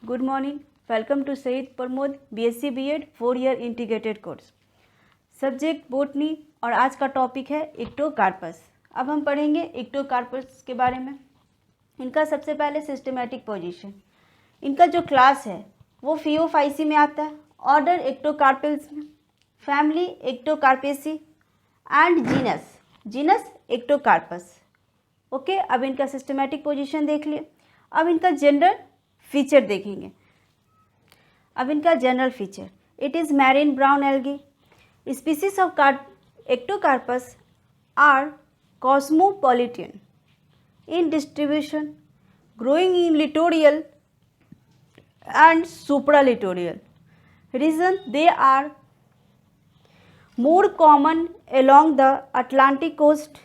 Good morning. Welcome to Shaheed Pramod BSc BEd 4 year integrated course, subject botany. और आज का topic है इक्टोकार्पस। अब हम पढ़ेंगे इक्टोकार्पस के बारे में। इनका सबसे पहले सिस्टमेटिक पोजीशन, इनका जो क्लास है वो फियोफाइसी में आता है, ऑर्डर इक्टोकार्पल्स में, फैमिली इक्टोकार्पेसी एंड जीनस इक्टोकार्पस। ओके, अब इनका सिस्टमेटिक पोजीशन देख लिए। अब इनका जनरल फीचर देखेंगे। अब इनका general feature, it is marine brown algae. Species of Ectocarpus are cosmopolitan in distribution, growing in littoral and supralittoral region. They are more common along the Atlantic coast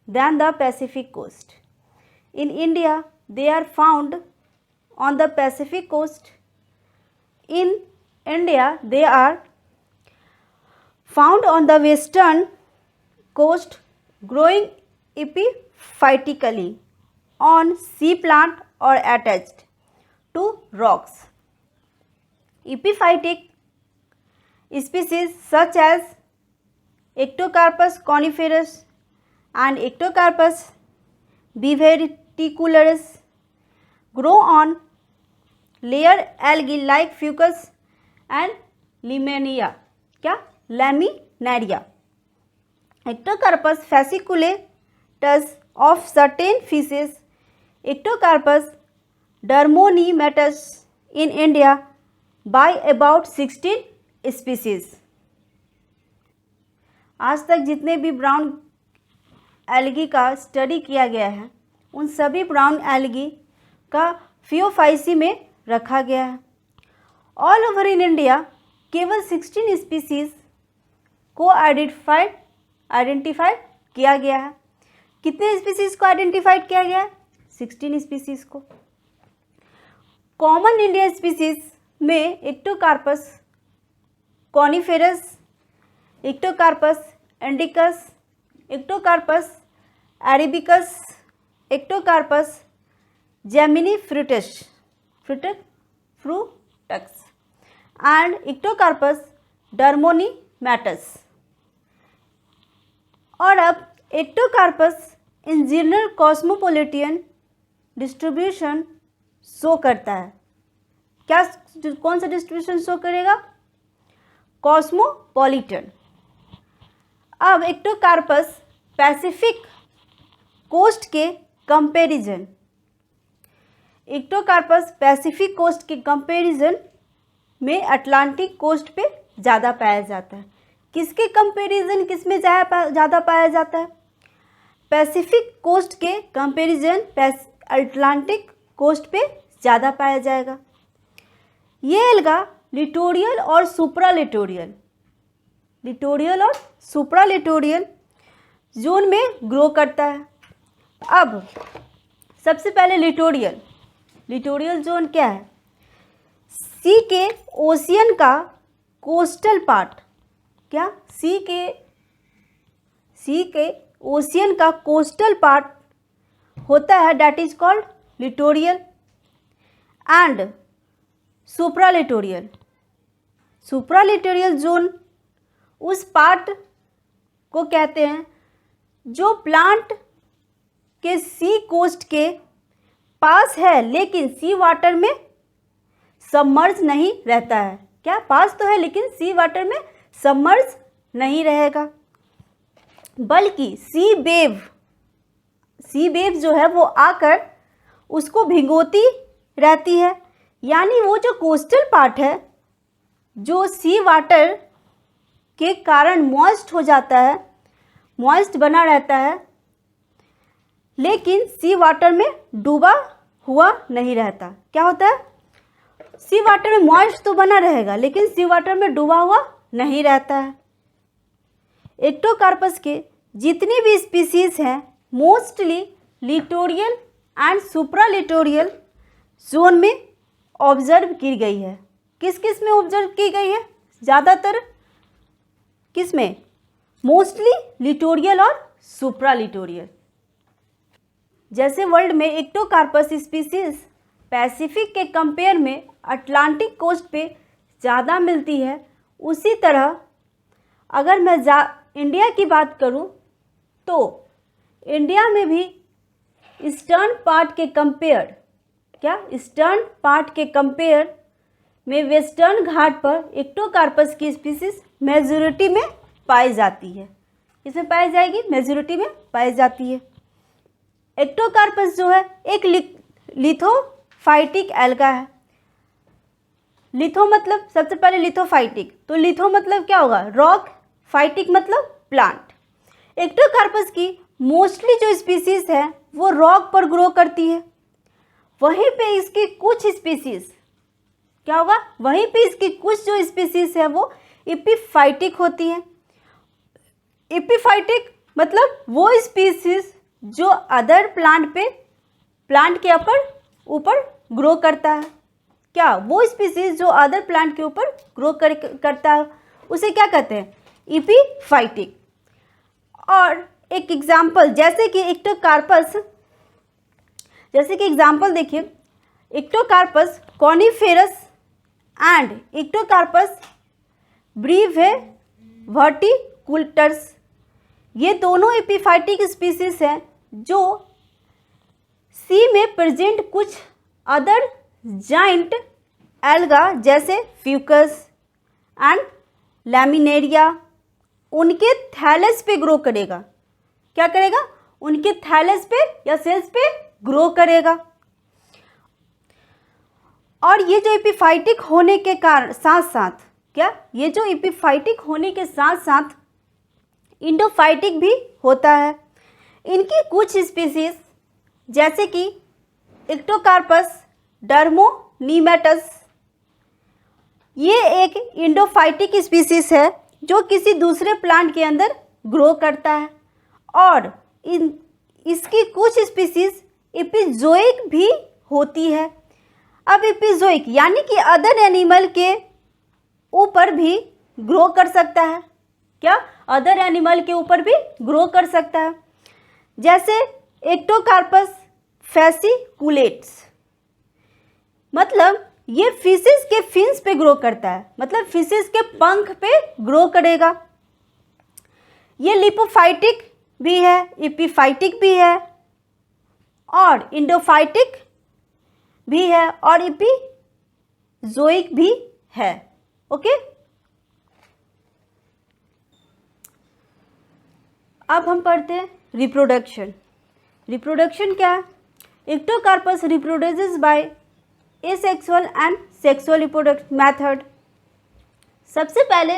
than the Pacific coast. In India, they are found on the Pacific coast. In India, they are found on the western coast, growing epiphytically on sea plant or attached to rocks. Epiphytic species such as Ectocarpus coniferus and Ectocarpus biverticularis grow on layer algae like fucus and laminaria. क्या? Laminaria. Ectocarpus fasciculatus of certain fishes, Ectocarpus dermonematous in India by about 16 species. आज तक जितने भी brown algae का study किया गया है उन सभी ब्राउन एल्गी का फियोफाइसी में रखा गया है। ऑल ओवर इन इंडिया केवल 16 स्पीसीज को आइडेंटिफाई किया गया है। कितने स्पीसीज को आइडेंटिफाइड किया गया है? 16 स्पीसीज को। कॉमन इंडियन स्पीसीज में Ectocarpus coniferous, Ectocarpus indicus, Ectocarpus arabicus, Ectocarpus geminifructus and Ectocarpus dermonematus. और अब Ectocarpus in general cosmopolitan distribution show करता है। क्या, कौन सा डिस्ट्रीब्यूशन शो करेगा? कॉस्मोपॉलिटन। अब इक्टोकार्पस पैसिफिक कोस्ट के कंपैरिजन, इक्टोकार्पस पैसिफिक कोस्ट के कंपैरिजन में अटलांटिक कोस्ट पे ज़्यादा पाया जाता है। किसके कंपैरिजन किस में ज़्यादा पाया जाता है? पैसिफिक कोस्ट के कंपैरिजन अटलांटिक कोस्ट पे ज़्यादा पाया जाएगा। ये एल्गा लिटोरियल और सुप्रालिटोरियल जोन में ग्रो करता है। अब सबसे पहले लिटोरियल जोन क्या है? सी के ओशियन का कोस्टल पार्ट, क्या? सी के ओशियन का कोस्टल पार्ट होता है, that is called littoral. And supralittoral zone उस पार्ट को कहते हैं जो प्लांट के सी कोस्ट के पास है लेकिन सी वाटर में सबमर्ज नहीं रहता है। क्या? पास तो है लेकिन सी वाटर में सबमर्ज नहीं रहेगा, बल्कि सी वेव जो है वो आकर उसको भिगोती रहती है। यानी वो जो कोस्टल पार्ट है जो सी वाटर के कारण मॉइस्ट हो जाता है, मॉइस्ट बना रहता है, लेकिन सी वाटर में डूबा हुआ नहीं रहता। क्या होता है? सी वाटर में मॉइस्ट तो बना रहेगा लेकिन सी वाटर में डूबा हुआ नहीं रहता है। इक्टोकार्पस के जितनी भी स्पीसीज हैं मोस्टली लिटोरियल एंड सुप्रालिटोरियल जोन में ऑब्जर्व की गई है। किस किस में ऑब्जर्व की गई है? ज़्यादातर किस में? मोस्टली लिटोरियल और सुप्रालिटोरियल। जैसे वर्ल्ड में इक्टोकार्पस स्पीसीज पैसिफिक के कंपेयर में अटलांटिक कोस्ट पे ज़्यादा मिलती है, उसी तरह अगर मैं इंडिया की बात करूं तो इंडिया में भी ईस्टर्न पार्ट के कंपेयर में वेस्टर्न घाट पर एक्टोकार्पस की स्पीसीज मेजोरिटी में पाई जाती है। इसमें पाई जाएगी, मेजोरिटी में पाई जाती है। एक्टोकार्पस जो है एक लिथोफाइटिक एल्गा है। लिथो मतलब सबसे पहले लिथोफाइटिक, तो लिथो मतलब क्या होगा, रॉक, फाइटिक मतलब प्लांट। एक्टोकार्पस की मोस्टली जो स्पीसीज है वो रॉक पर ग्रो करती है। वहीं पे इसकी कुछ स्पीसीज क्या होगा, वहीं पे इसकी कुछ जो स्पीसीज है वो एपिफाइटिक होती है। एपिफाइटिक मतलब वो स्पीसीज जो अदर प्लांट के ऊपर ग्रो करता है। क्या वो स्पीसीज जो अदर प्लांट के ऊपर ग्रो करता है उसे क्या कहते हैं, एपिफाइटिक। और एक एग्जाम्पल जैसे कि एग्जाम्पल देखिए, एक्टोकार्पस कॉनिफेरस एंड एक्टोकार्पस ब्रीवेवर्टिकुलटस, ये दोनों एपिफाइटिक स्पीसीज हैं जो सी में प्रेजेंट कुछ अदर जाइंट एल्गा जैसे फ्यूकस एंड लैमिनेरिया उनके थैलस पे ग्रो करेगा। क्या करेगा, उनके थैलस पे या सेल्स पे ग्रो करेगा। और ये जो एपिफाइटिक होने के साथ साथ इंडोफाइटिक भी होता है। इनकी कुछ स्पीसीज जैसे कि एक्टोकार्पस डर्मोनीमेटस, ये एक इंडोफाइटिक स्पीसीज है जो किसी दूसरे प्लांट के अंदर ग्रो करता है। और इसकी कुछ स्पीसीज एपिजोइक भी होती है। अब एपिजोइक यानी कि अदर एनिमल के ऊपर भी ग्रो कर सकता है। क्या, अदर एनिमल के ऊपर भी ग्रो कर सकता है। जैसे एक्टोकार्पस फैसिकुलेट्स, मतलब ये फिशेस के फिन्स पे ग्रो करता है, मतलब फिशेस के पंख पे ग्रो करेगा। ये लिपोफाइटिक भी है, एपिफाइटिक भी है और इंडोफाइटिक भी है और एपिजोइक भी है। ओके, अब हम पढ़ते हैं रिप्रोडक्शन। रिप्रोडक्शन क्या है? Ectocarpus reproduces by asexual and sexual reproduction method. सबसे पहले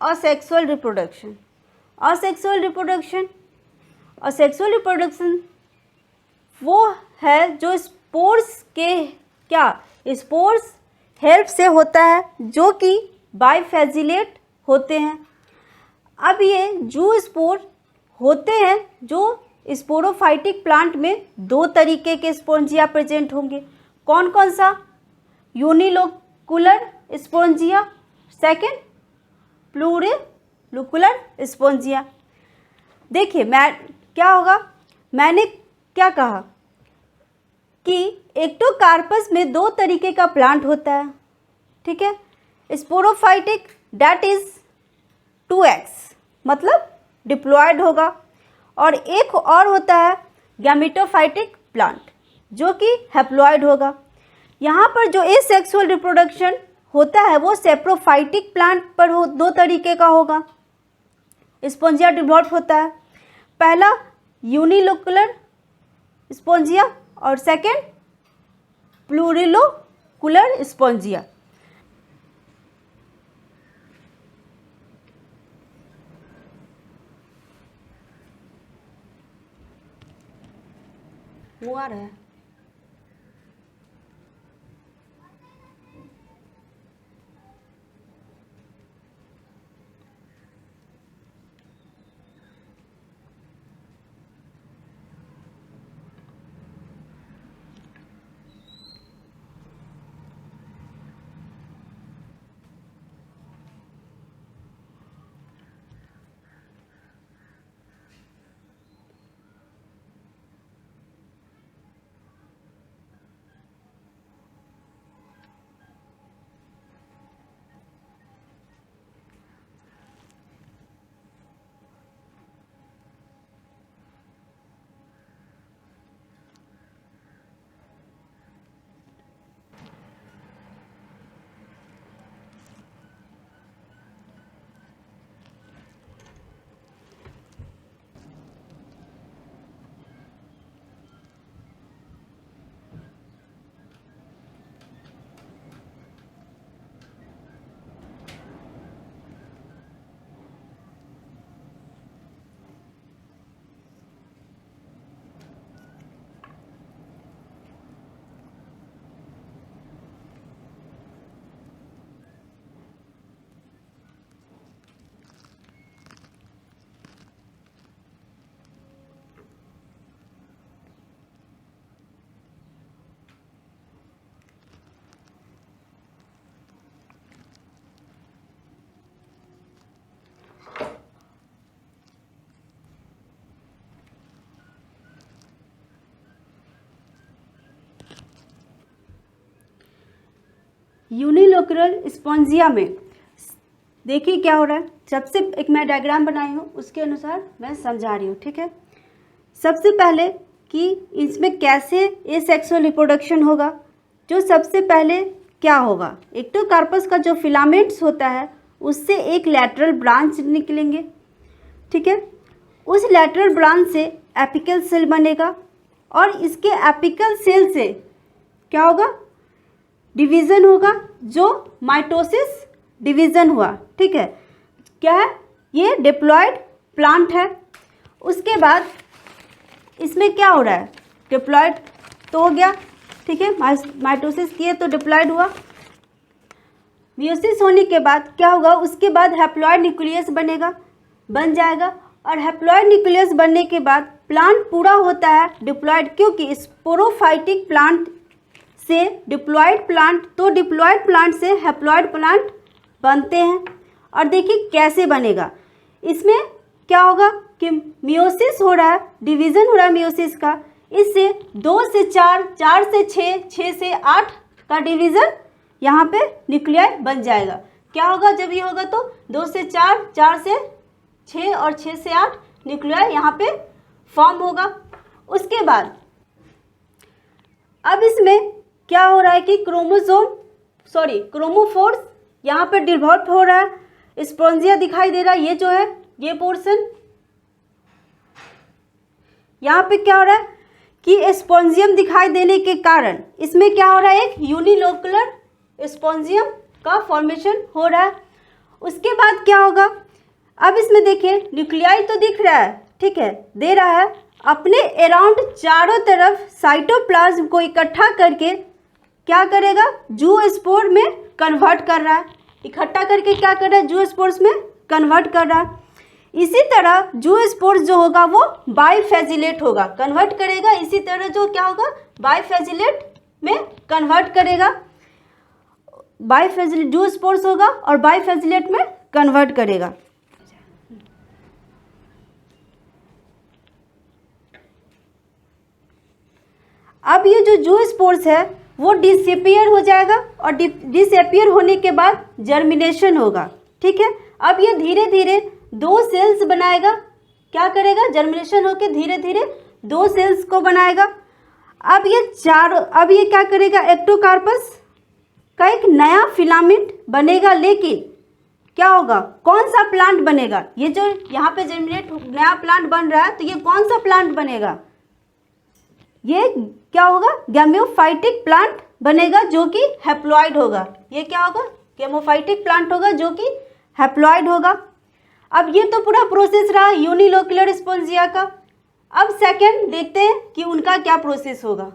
असेक्सुअल रिप्रोडक्शन। असेक्सुअल रिप्रोडक्शन वो है जो स्पोर्स हेल्प से होता है, जो कि बाइफेजिलेट होते हैं। अब ये जो स्पोर होते हैं, जो स्पोरोफाइटिक प्लांट में दो तरीके के स्पोंजिया प्रेजेंट होंगे। कौन कौन सा? Unilocular sporangia, second plurilocular sporangia. देखिए मैंने क्या कहा कि एक्टोकार्पस में दो तरीके का प्लांट होता है, ठीक है। स्पोरोफाइटिक डेट इज 2x मतलब डिप्लॉयड होगा, और एक और होता है गैमेटोफाइटिक प्लांट जो कि हैप्लॉयड होगा। यहाँ पर जो एसेक्सुअल रिप्रोडक्शन होता है वो सेप्रोफाइटिक प्लांट पर दो तरीके का होगा, स्पोंजिया डेवलप होता है। पहला यूनिलोकुलर स्पोंजिया और सेकेंड प्लूरिलोकुलर स्पोंजिया। वो आ रहा है। यूनिलोकुलर स्पॉन्जिया में देखिए क्या हो रहा है। सबसे एक मैं डायग्राम बनाई हूँ, उसके अनुसार मैं समझा रही हूँ, ठीक है। सबसे पहले कि इसमें कैसे एसेक्सुअल रिप्रोडक्शन होगा। जो सबसे पहले क्या होगा, एक्टोकार्पस का जो फिलामेंट्स होता है उससे एक लैटरल ब्रांच निकलेंगे, ठीक है। उस लैटरल ब्रांच से एपिकल सेल बनेगा और इसके एपिकल सेल से क्या होगा, डिवीज़न होगा, जो माइटोसिस डिवीज़न हुआ, ठीक है। क्या है ये, डिप्लॉयड प्लांट है। उसके बाद इसमें क्या हो रहा है, डिप्लॉयड तो हो गया, ठीक है, माइटोसिस किए तो डिप्लॉयड हुआ। मियोसिस होने के बाद क्या होगा, उसके बाद हैप्लॉयड न्यूक्लियस बन जाएगा। और हैप्लॉयड न्यूक्लियस बनने के बाद प्लांट पूरा होता है डिप्लॉयड, क्योंकि स्पोरोफाइटिक प्लांट से डिप्लॉयड प्लांट, तो डिप्लॉयड प्लांट से हैप्लॉयड प्लांट बनते हैं। और देखिए कैसे बनेगा, इसमें क्या होगा कि मियोसिस हो रहा है, डिवीज़न हो रहा है मियोसिस का। इससे 2 से 4, 4 से 6, 6 से 8 का डिवीज़न यहाँ पे न्यूक्लियाई बन जाएगा। क्या होगा जब ये होगा, तो 2 से 4, 4 से 6 और 6 से 8 न्यूक्लियाई यहाँ पे फॉर्म होगा। उसके बाद अब इसमें क्या हो रहा है कि क्रोमोफोर्स यहाँ पे डेवलप हो रहा है। स्पॉन्जिया दिखाई दे रहा है, ये जो है ये पोर्शन, यहाँ पे क्या हो रहा है कि स्पॉन्जियम दिखाई देने के कारण इसमें क्या हो रहा है, एक यूनिलोकुलर स्पॉन्जियम का फॉर्मेशन हो रहा है। उसके बाद क्या होगा, अब इसमें देखिए न्यूक्लियाई तो दिख रहा है, ठीक है, दे रहा है, अपने अराउंड चारों तरफ साइटोप्लाज्म को इकट्ठा करके क्या करेगा, जूस्पोर में कन्वर्ट कर रहा है। इकट्ठा करके क्या कर रहा है, जूस्पोर्स में कन्वर्ट कर रहा है। इसी तरह जूस्पोर्स जो होगा वो बाइफेजिलेट होगा, कन्वर्ट करेगा। इसी तरह जो क्या होगा, बाइफेजिलेट में कन्वर्ट करेगा, बाइफेजिलेट जूस्पोर्स होगा और बाइफेजिलेट में कन्वर्ट करेगा। अब ये जो जूस्पोर्स है वो डिसअपियर हो जाएगा और डिसअपियर होने के बाद जर्मिनेशन होगा, ठीक है। अब ये धीरे धीरे 2 सेल्स बनाएगा, क्या करेगा, जर्मिनेशन होकर धीरे धीरे 2 सेल्स को बनाएगा। अब ये क्या करेगा, एक्टोकार्पस का एक नया फिलामेंट बनेगा। लेकिन क्या होगा, कौन सा प्लांट बनेगा, ये जो यहाँ पे जर्मिनेट नया प्लांट बन रहा है, तो ये कौन सा प्लांट बनेगा, ये क्या होगा, गैमियोफाइटिक प्लांट बनेगा जो कि हैप्लॉइड होगा। ये क्या होगा, गैमियोफाइटिक प्लांट होगा जो कि हैप्लॉइड होगा। अब ये तो पूरा प्रोसेस रहा यूनिलोकुलर स्पॉन्जिया का। अब सेकंड देखते हैं कि उनका क्या प्रोसेस होगा।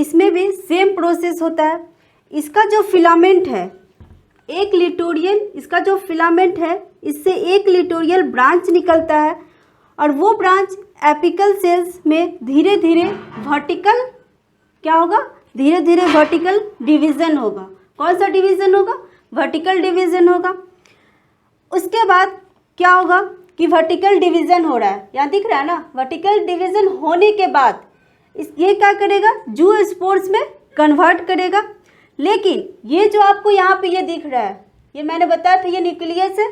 इसमें भी सेम प्रोसेस होता है। इसका जो फिलामेंट है, एक लिटोरियल, इसका जो फिलामेंट है इससे एक लिटोरियल ब्रांच निकलता है और वो ब्रांच एपिकल सेल्स में धीरे धीरे वर्टिकल क्या होगा, धीरे धीरे वर्टिकल डिवीज़न होगा। कौन सा डिवीज़न होगा? वर्टिकल डिवीज़न होगा। उसके बाद क्या होगा कि वर्टिकल डिवीज़न हो रहा है, यहाँ दिख रहा है ना। वर्टिकल डिवीज़न होने के बाद ये क्या करेगा, जू स्पोर्स में कन्वर्ट करेगा। लेकिन ये जो आपको यहाँ पे ये दिख रहा है, ये मैंने बताया था ये न्यूक्लियस है।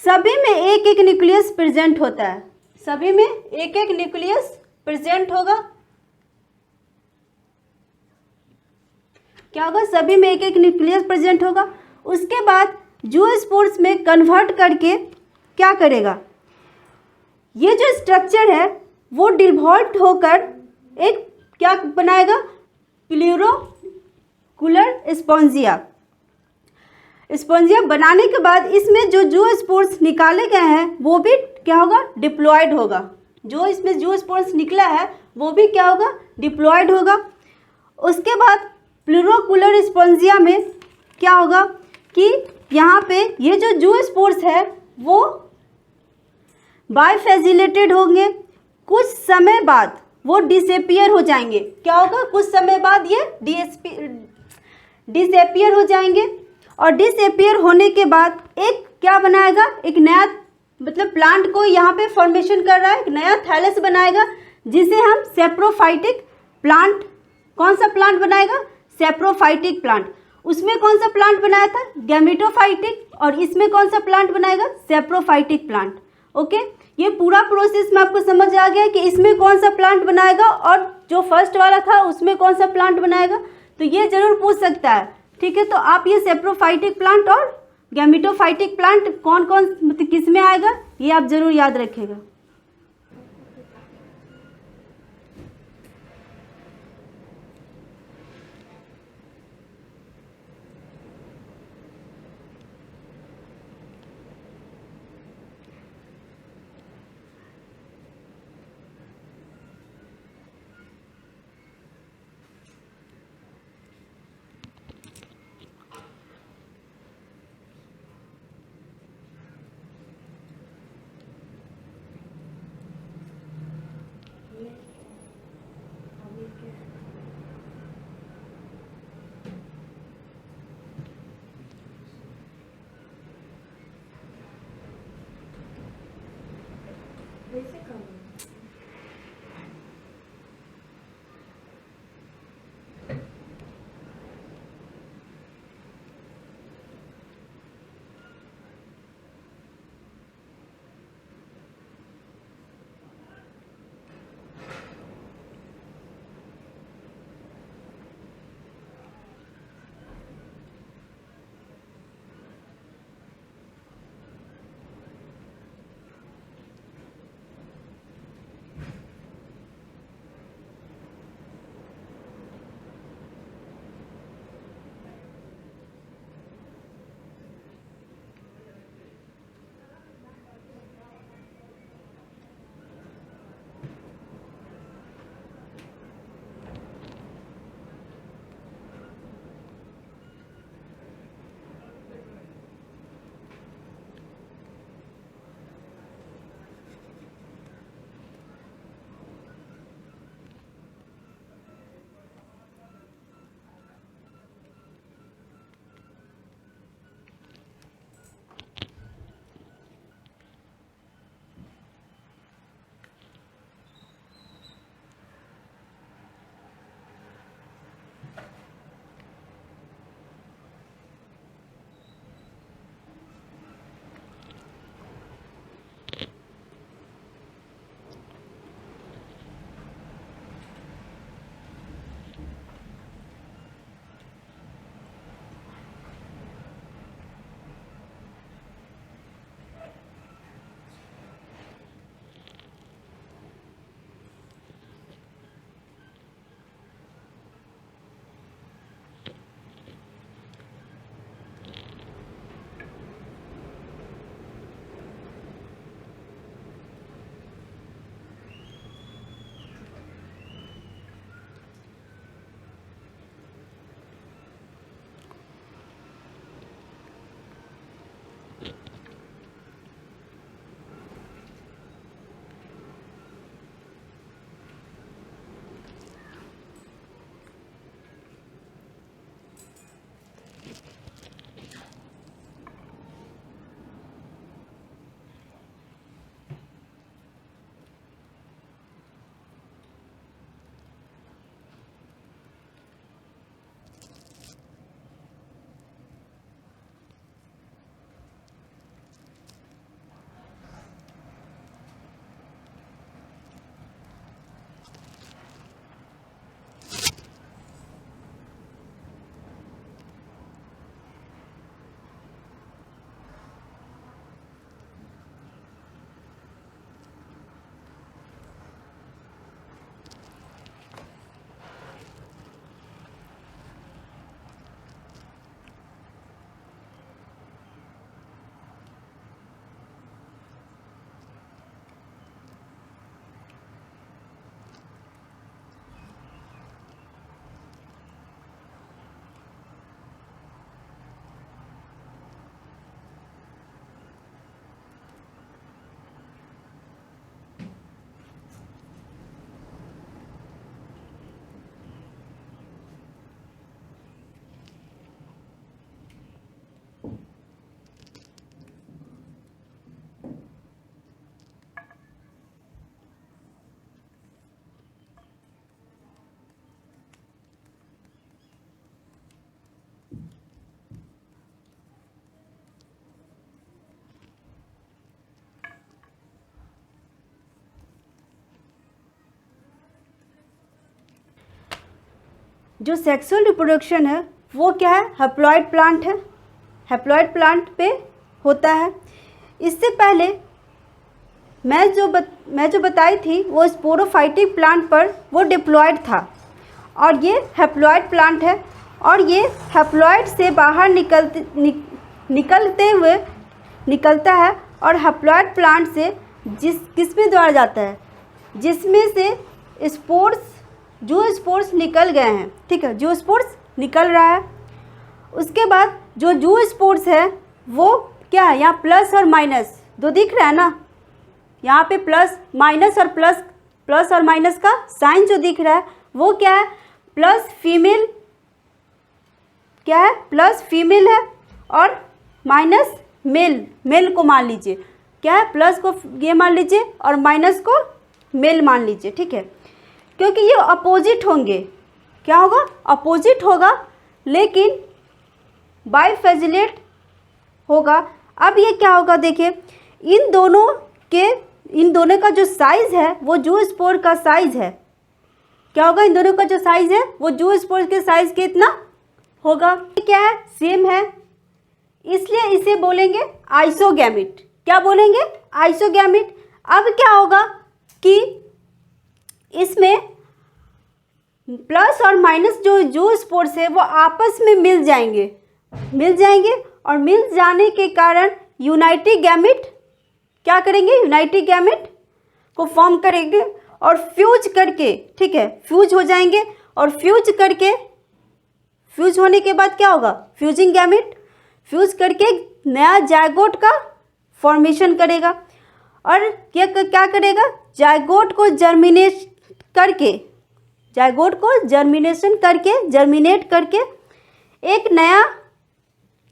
सभी में एक एक न्यूक्लियस प्रेजेंट होता है, सभी में एक एक न्यूक्लियस प्रेजेंट होगा। क्या होगा? सभी में एक एक न्यूक्लियस प्रेजेंट होगा। उसके बाद जू स्पोर्स में कन्वर्ट करके क्या करेगा, ये जो स्ट्रक्चर है वो डिवॉल्व होकर एक क्या बनाएगा, प्लूरोकुलर स्पॉन्जिया। स्पॉन्जिया बनाने के बाद इसमें जो जू स्पोर्स निकाले गए हैं वो भी क्या होगा, डिप्लॉयड होगा। जो इसमें जू स्पोर्स निकला है वो भी क्या होगा, डिप्लॉयड होगा। उसके बाद प्लूरोकुलर स्पॉन्जिया में क्या होगा कि यहाँ पे ये जो जू स्पोर्स है वो बाइफेजिलेटेड होंगे। कुछ समय बाद वो डिसएपियर हो जाएंगे। क्या होगा? कुछ समय बाद ये डिसएपियर हो जाएंगे और डिसएपियर होने के बाद एक क्या बनाएगा, एक नया मतलब प्लांट को यहाँ पे फॉर्मेशन कर रहा है, एक नया थैलस बनाएगा जिसे हम सेप्रोफाइटिक प्लांट, कौन सा प्लांट बनाएगा, सेप्रोफाइटिक प्लांट। उसमें कौन सा प्लांट बनाया था, गैमेटोफाइटिक, और इसमें कौन सा प्लांट बनाएगा, सेप्रोफाइटिक प्लांट। ओके, ये पूरा प्रोसेस में आपको समझ आ गया कि इसमें कौन सा प्लांट बनाएगा और जो फर्स्ट वाला था उसमें कौन सा प्लांट बनाएगा। तो ये जरूर पूछ सकता है, ठीक है। तो आप ये सेप्रोफाइटिक प्लांट और गैमेटोफाइटिक प्लांट कौन कौन मतलब किस में आएगा, ये आप जरूर याद रखिएगा। जो सेक्सुअल रिप्रोडक्शन है वो क्या है, हैप्लॉइड प्लांट है, हैप्लॉइड प्लांट पे होता है। इससे पहले मैं जो बताई थी वो स्पोरोफाइटिक प्लांट पर वो डिप्लॉयड था, और ये हैप्लॉइड प्लांट है, और ये हैप्लॉइड से बाहर निकलता है, और हैप्लॉइड प्लांट से किसमें द्वारा जाता है, जिसमें से स्पोर्स, जो स्पोर्स निकल गए हैं, ठीक है, जो स्पोर्स निकल रहा है। उसके बाद जो स्पोर्स है वो क्या है, यहाँ प्लस और माइनस दो दिख रहा है ना, यहाँ पे प्लस और माइनस का साइन जो दिख रहा है वो क्या है, प्लस फीमेल, क्या है, प्लस फीमेल है, और माइनस मेल को मान लीजिए, क्या है, प्लस को ये मान लीजिए और माइनस को मेल मान लीजिए, ठीक है, क्योंकि ये अपोजिट होंगे। क्या होगा, अपोजिट होगा, लेकिन बाइफेजिलेट होगा। अब ये क्या होगा, देखिए इन दोनों का जो साइज़ है वो जू स्पोर का साइज़ है, क्या होगा, इन दोनों का जो साइज़ है वो जू स्पोर के साइज़ के इतना होगा, क्या है, सेम है, इसलिए इसे बोलेंगे आइसोगैमिट। क्या बोलेंगे, आइसोगैमिट। अब क्या होगा कि इसमें प्लस और माइनस जो स्पोर्स है वो आपस में मिल जाएंगे, और मिल जाने के कारण यूनाइटिड गैमेट क्या करेंगे, यूनाइटिड गैमेट को फॉर्म करेंगे और फ्यूज करके, ठीक है, फ्यूज हो जाएंगे, और फ्यूज होने के बाद क्या होगा, फ्यूजिंग गैमेट फ्यूज करके नया जायगोट का फॉर्मेशन करेगा, और क्या करेगा, जायगोट को जर्मिनेट करके एक नया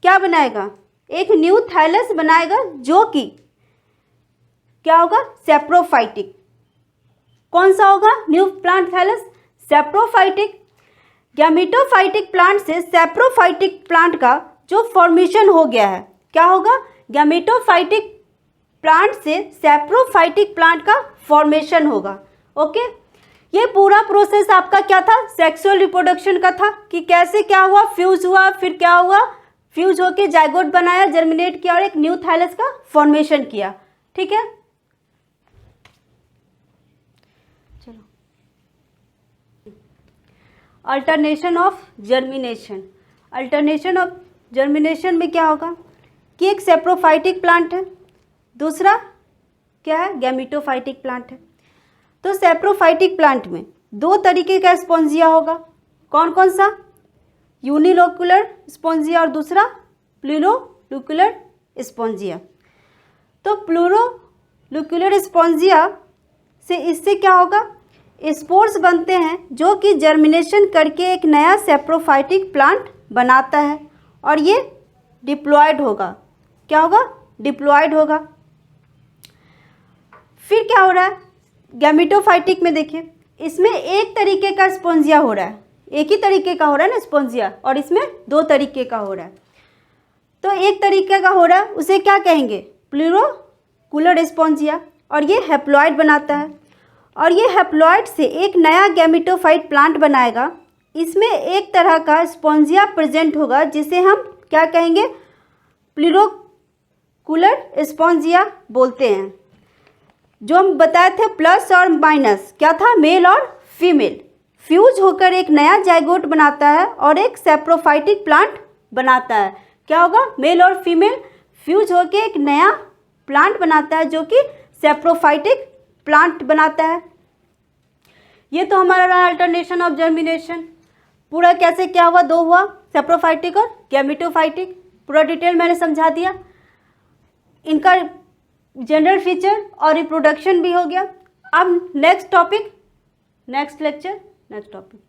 क्या बनाएगा, एक न्यू थाइलस बनाएगा, जो कि क्या होगा, सेप्रोफाइटिक। कौन सा होगा, new plant thallus, saprophytic. Gametophytic plant से सेप्रोफाइटिक प्लांट का जो फॉर्मेशन हो गया है, क्या होगा, गैमेटोफाइटिक प्लांट से सेप्रोफाइटिक प्लांट का फॉर्मेशन होगा। ओके, ये पूरा प्रोसेस आपका क्या था, सेक्सुअल रिप्रोडक्शन का था, कि कैसे क्या हुआ, फ्यूज हुआ, फिर क्या हुआ, फ्यूज होके जाइगोट बनाया, जर्मिनेट किया, और एक न्यू थाइलस का फॉर्मेशन किया, ठीक है। चलो, अल्टरनेशन ऑफ जर्मिनेशन में क्या होगा कि एक सेप्रोफाइटिक प्लांट है, दूसरा क्या है, गैमेटोफाइटिक प्लांट है। तो सेप्रोफाइटिक प्लांट में दो तरीके का स्पॉन्जिया होगा, कौन कौन सा, यूनिलोक्युलर स्पॉन्जिया और दूसरा प्लूरोलोक्युलर स्पॉन्जिया। तो प्लूरोलोक्युलर स्पॉन्जिया से इससे क्या होगा, स्पोर्स बनते हैं, जो कि जर्मिनेशन करके एक नया सेप्रोफाइटिक प्लांट बनाता है, और ये डिप्लॉयड होगा। क्या होगा, डिप्लॉयड होगा। फिर क्या हो रहा है, गैमेटोफाइटिक में देखिए, इसमें एक तरीके का स्पॉन्जिया हो रहा है, एक ही तरीके का हो रहा है ना स्पॉन्जिया, और इसमें दो तरीके का हो रहा है। तो एक तरीके का हो रहा है उसे क्या कहेंगे, प्लूरोलोक्युलर स्पॉन्जिया, और ये हैप्लॉइड बनाता है, और ये हैप्लॉइड से एक नया गैमेटोफाइट प्लांट बनाएगा। इसमें एक तरह का स्पॉन्जिया प्रेजेंट होगा, जिसे हम क्या कहेंगे, प्लूरोलोक्युलर स्पॉन्जिया बोलते हैं। जो हम बताए थे प्लस और माइनस, क्या था, मेल और फीमेल, फ्यूज होकर एक नया जाइगोट बनाता है और एक सेप्रोफाइटिक प्लांट बनाता है। क्या होगा, मेल और फीमेल फ्यूज होकर एक नया प्लांट बनाता है, जो कि सेप्रोफाइटिक प्लांट बनाता है। ये तो हमारा रहा अल्टरनेशन ऑफ जर्मिनेशन। पूरा कैसे क्या हुआ, दो हुआ, सेप्रोफाइटिक और गैमेटोफाइटिक, पूरा डिटेल मैंने समझा दिया। इनका जनरल फीचर और रिप्रोडक्शन भी हो गया। अब next topic, next lecture, next topic.